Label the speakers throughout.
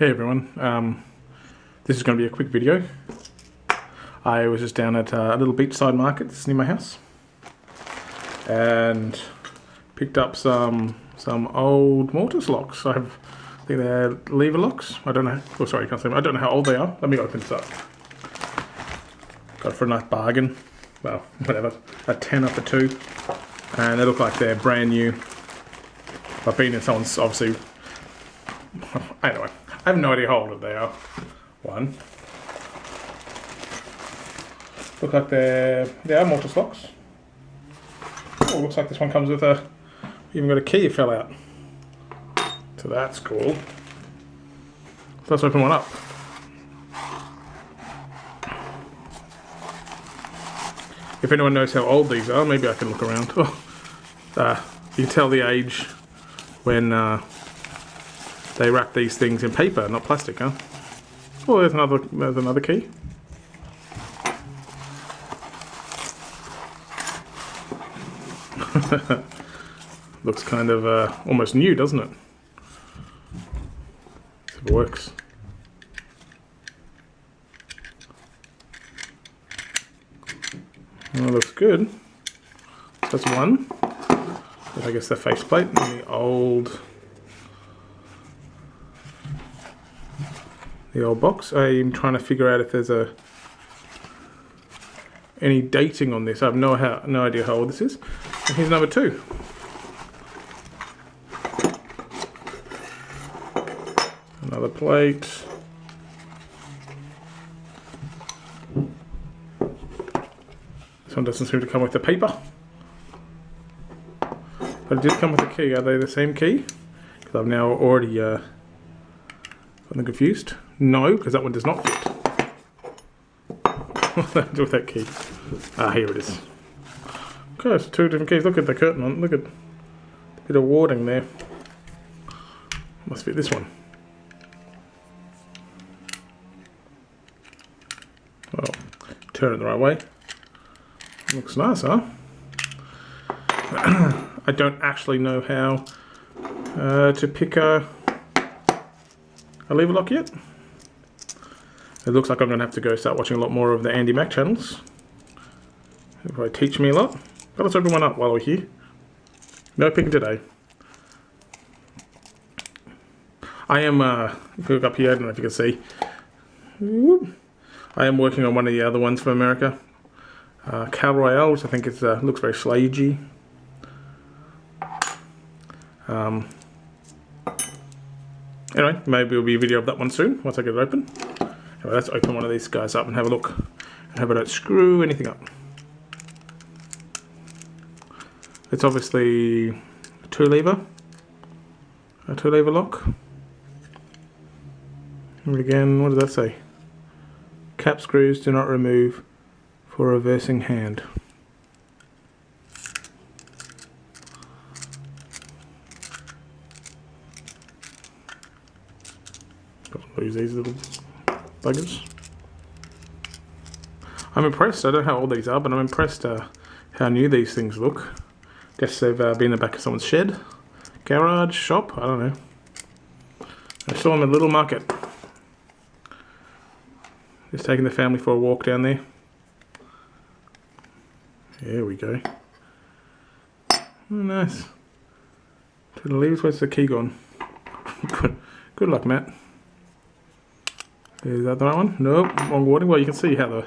Speaker 1: Hey everyone, this is going to be a quick video. I was just down at a little beachside market that's near my house and picked up some old mortise locks. I think they're lever locks. I don't know. Oh, sorry, you can't see them. I don't know how old they are. Let me open this up. Got it for a nice bargain. Well, whatever. A tenner for two, and they look like they're brand new. I've been in someone's, obviously. Anyway, I have no idea how old they are. One. Look like they are mortise locks. Oh, looks like this one comes with even got a key that fell out. So that's cool. Let's open one up. If anyone knows how old these are, maybe I can look around. Oh, you can tell the age when they wrap these things in paper, not plastic, huh? Oh, there's another key. Looks kind of almost new, doesn't it? If it works. Well, looks good. So that's one. I guess the faceplate and the old box. I'm trying to figure out if there's any dating on this. I have no idea how old this is. And here's number two. Another plate. This one doesn't seem to come with the paper. But it did come with a key. Are they the same key? Because I've now already gotten confused. No, because that one does not fit. What do I do with that key? Ah, here it is. Okay, it's two different keys. Look at the curtain on it. Look at the bit of warding there. Must fit this one. Well, turn it the right way. Looks nice, huh? I don't actually know how to pick a lever lock yet. It looks like I'm going to have to go start watching a lot more of the Andy Mac channels. It'll probably teach me a lot. But let's open one up while we're here. No picking today. I am, if you look up here, I don't know if you can see. I am working on one of the other ones from America. Cal Royale, which I think is, looks very slagey. Anyway, maybe there'll be a video of that one soon, once I get it open. Anyway, let's open one of these guys up and have a look. And hope I don't screw anything up. It's obviously a two lever lock. And again, what does that say? Cap screws do not remove for reversing hand. Use these little buggers. I'm impressed. I don't know how old these are, but I'm impressed how new these things look. Guess they've been in the back of someone's shed, garage, shop. I don't know. I saw them at a little market. Just taking the family for a walk down there. There we go. Oh, nice. To the leaves. Where's the key gone? Good luck, Matt. Is that the right one? Nope, wrong warding. Well, you can see how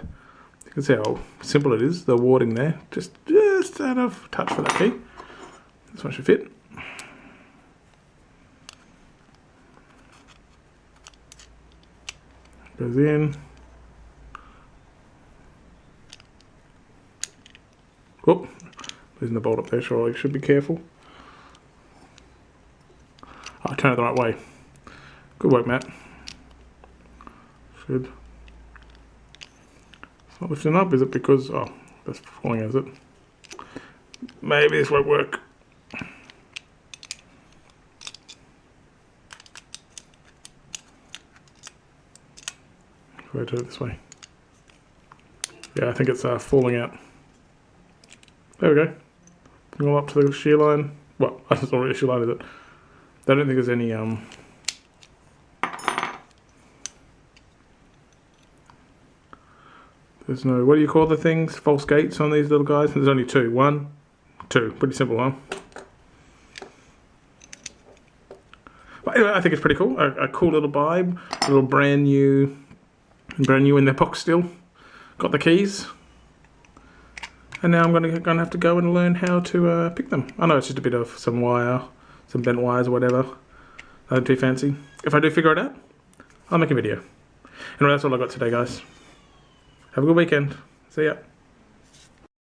Speaker 1: simple it is. The warding there, just out of touch for that key. This one should fit. Goes in. Oh, losing the bolt up there. Surely should be careful. I'll turn it the right way. Good work, Matt. Should. It's not lifting up, is it? Because, oh, that's falling, is it? Maybe this won't work. If I do it this way. Yeah, I think it's falling out. There we go. Bring all up to the shear line. Well, it's already a shear line, is it? I don't think there's any There's no, what do you call the things? False gates on these little guys? There's only two. 1, 2. Pretty simple, huh? But anyway, I think it's pretty cool. A cool little vibe. A little brand new in their box still. Got the keys. And now I'm gonna have to go and learn how to pick them. I know it's just a bit of some wire, some bent wires or whatever. Nothing too fancy. If I do figure it out, I'll make a video. Anyway, that's all I got today, guys. Have a good weekend. See ya.